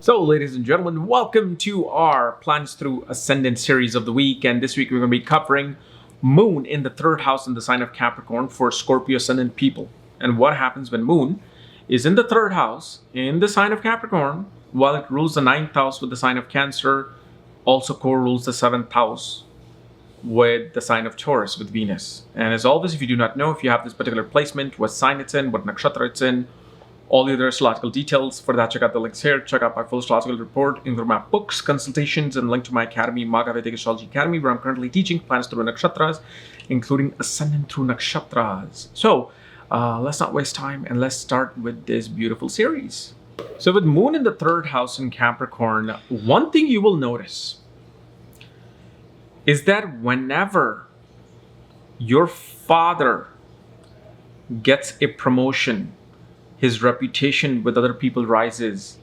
So, ladies and gentlemen, welcome to our Plans Through Ascendant series of the week. And this week we're going to be covering Moon in the third house in the sign of Capricorn for Scorpio ascendant people. And what happens when Moon is in the third house in the sign of Capricorn, while it rules the ninth house with the sign of Cancer, also co-rules the seventh house with the sign of Taurus with Venus. And as always, if you do not know, if you have this particular placement, what sign it's in, what nakshatra it's in, all the other astrological details, for that check out the links here. Check out my full astrological report, include my books, consultations, and link to my academy, Maga Vedic Astrology Academy, where I'm currently teaching plans through nakshatras, including ascendant through nakshatras. So let's not waste time and let's start with this beautiful series. So with Moon in the third house in Capricorn, one thing you will notice is that whenever your father gets a promotion, his reputation with other people rises,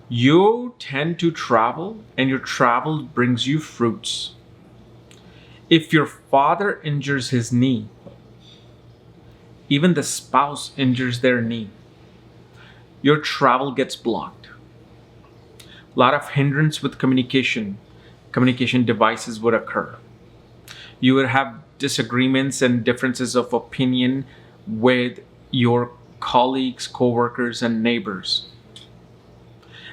you tend to travel, and your travel brings you fruits. If your father injures his knee, even the spouse injures their knee, your travel gets blocked. A lot of hindrance with communication devices would occur. You would have disagreements and differences of opinion with your colleagues, co-workers, and neighbors.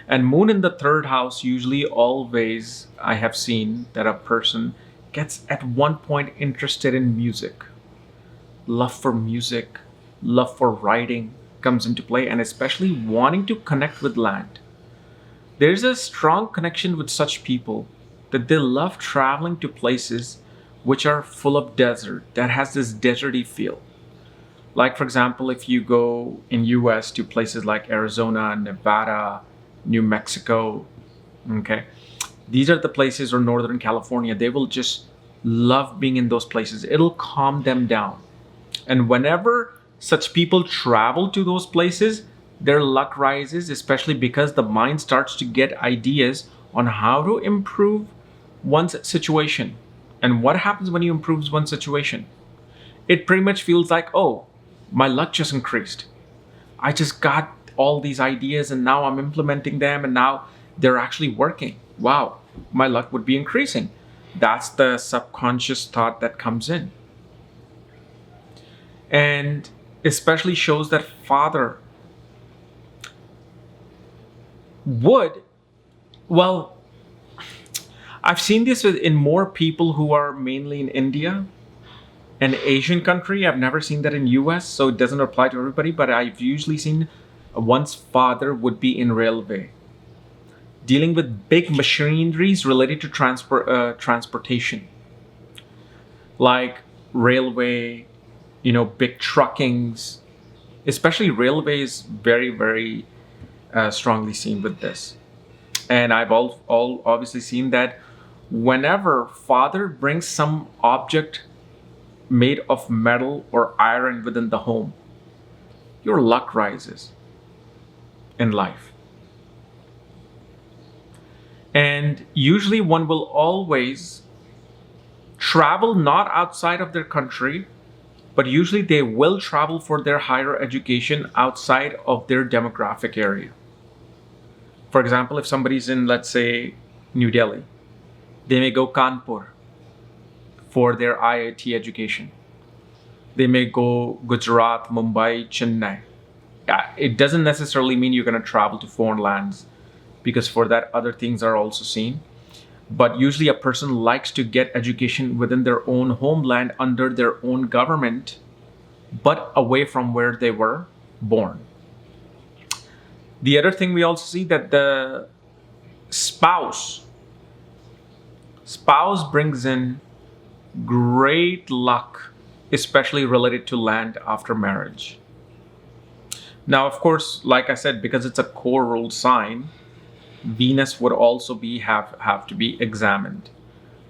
And Moon in the third house, usually always I have seen that a person gets at one point interested in music. Love for music, love for writing comes into play, and especially wanting to connect with land. There's a strong connection with such people that they love traveling to places which are full of desert, that has this deserty feel. Like, for example, if you go in US to places like Arizona, Nevada, New Mexico, okay? These are the places, or Northern California, they will just love being in those places. It'll calm them down. And whenever such people travel to those places, their luck rises, especially because the mind starts to get ideas on how to improve one's situation. And what happens when you improve one's situation? It pretty much feels like, oh, my luck just increased. I just got all these ideas and now I'm implementing them and now they're actually working. Wow, my luck would be increasing. That's the subconscious thought that comes in. And especially shows that father would, well, I've seen this in more people who are mainly in India, an Asian country. I've never seen that in US, so it doesn't apply to everybody, but I've usually seen one's father would be in railway, dealing with big machineries related to transportation, like railway, big truckings, especially railways, very, very strongly seen with this. And I've all obviously seen that whenever father brings some object made of metal or iron within the home, your luck rises in life. And usually one will always travel not outside of their country, but usually they will travel for their higher education outside of their demographic area. For example, if somebody's in, let's say, New Delhi, they may go Kanpur for their IIT education. They may go Gujarat, Mumbai, Chennai. It doesn't necessarily mean you're going to travel to foreign lands, because for that other things are also seen. But usually a person likes to get education within their own homeland under their own government, but away from where they were born. The other thing we also see that the spouse brings in great luck, especially related to land after marriage. Now, of course, like I said, because it's a core ruled sign, Venus would also have to be examined.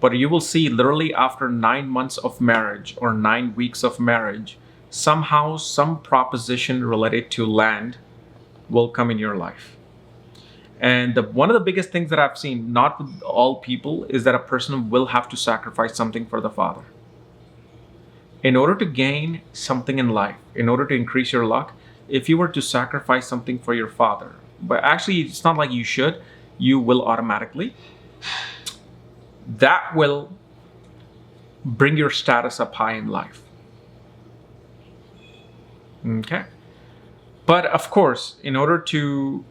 But you will see literally after 9 months of marriage or 9 weeks of marriage, somehow some proposition related to land will come in your life. And one of the biggest things that I've seen, not with all people, is that a person will have to sacrifice something for the father. In order to gain something in life, in order to increase your luck, if you were to sacrifice something for your father, but actually it's not like you should, you will automatically. That will bring your status up high in life. Okay. But of course, in order to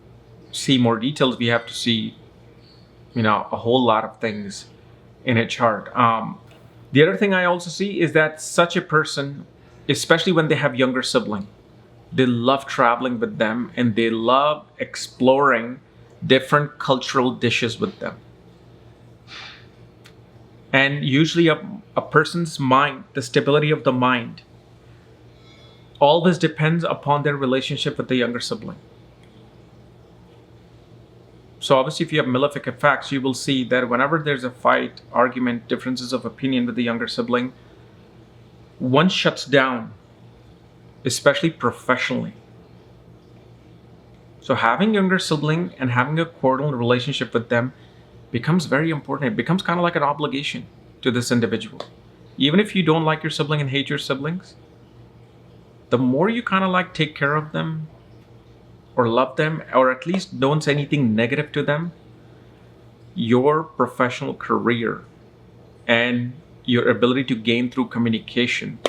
see more details, we have to see, a whole lot of things in a chart. The other thing I also see is that such a person, especially when they have younger sibling, they love traveling with them and they love exploring different cultural dishes with them. And usually a person's mind, the stability of the mind, always depends upon their relationship with the younger sibling. So obviously, if you have malefic effects, you will see that whenever there's a fight, argument, differences of opinion with the younger sibling, one shuts down, especially professionally. So having younger sibling and having a cordial relationship with them becomes very important. It becomes kind of like an obligation to this individual. Even if you don't like your sibling and hate your siblings, the more you kind of like take care of them or love them, or at least don't say anything negative to them, your professional career and your ability to gain through communication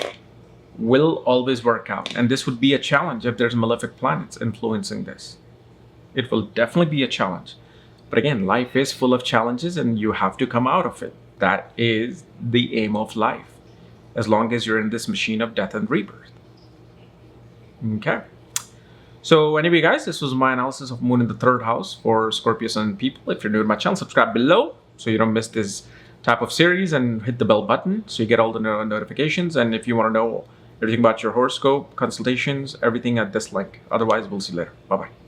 will always work out. And this would be a challenge if there's malefic planets influencing this. It will definitely be a challenge. But again, life is full of challenges and you have to come out of it. That is the aim of life, as long as you're in this machine of death and rebirth. Okay. So anyway, guys, this was my analysis of Moon in the 3rd house for Scorpio Sun people. If you're new to my channel, subscribe below so you don't miss this type of series, and hit the bell button so you get all the notifications. And if you want to know everything about your horoscope, consultations, everything at this link. Otherwise, we'll see you later. Bye-bye.